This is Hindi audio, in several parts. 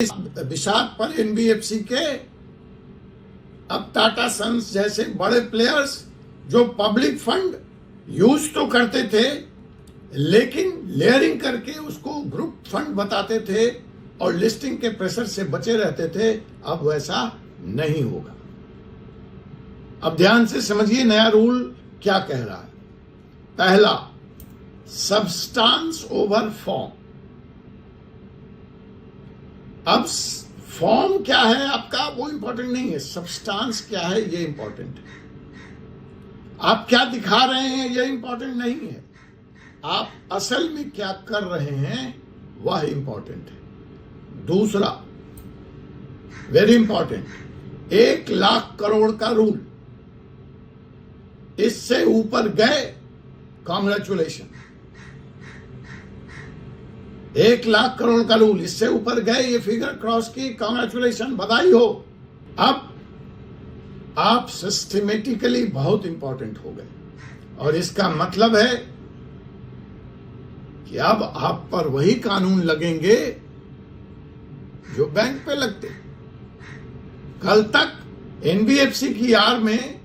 विशाख पर एनबीएफसी के अब टाटा सन्स जैसे बड़े प्लेयर्स जो पब्लिक फंड यूज तो करते थे लेकिन लेयरिंग करके उसको ग्रुप फंड बताते थे और लिस्टिंग के प्रेशर से बचे रहते थे, अब वैसा नहीं होगा। अब ध्यान से समझिए नया रूल क्या कह रहा है। पहला, सब्सटेंस ओवर फॉर्म। अब फॉर्म क्या है आपका वो इंपॉर्टेंट नहीं है, सब्सटेंस क्या है ये इंपॉर्टेंट है। आप क्या दिखा रहे हैं ये इंपॉर्टेंट नहीं है, आप असल में क्या कर रहे हैं वह इंपॉर्टेंट है। दूसरा, वेरी इंपॉर्टेंट, 1 लाख करोड़ का रूल, इससे ऊपर गए कॉन्ग्रेचुलेशन। 1 लाख करोड़ का रूल, इससे ऊपर गए, ये फिगर क्रॉस की, कांग्रेचुलेशन, बधाई हो। अब आप सिस्टमेटिकली बहुत इंपॉर्टेंट हो गए और इसका मतलब है कि अब आप पर वही कानून लगेंगे जो बैंक पे लगते। कल तक एनबीएफसी की आड़ में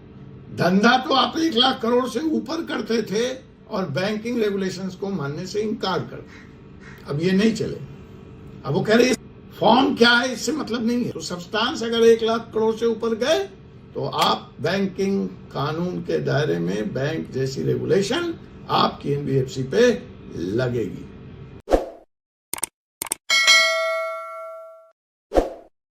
धंधा तो आप 1 लाख करोड़ से ऊपर करते थे और बैंकिंग रेगुलेशंस को मानने से इनकार करते। अब ये नहीं चले। अब वो कह रहे फॉर्म क्या है इससे मतलब नहीं है। तो सब्सटेंस अगर 1 लाख करोड़ से ऊपर गए तो आप बैंकिंग कानून के दायरे में बैंक जैसी रेगुलेशन आपकी एनबीएफसी पे लगेगी।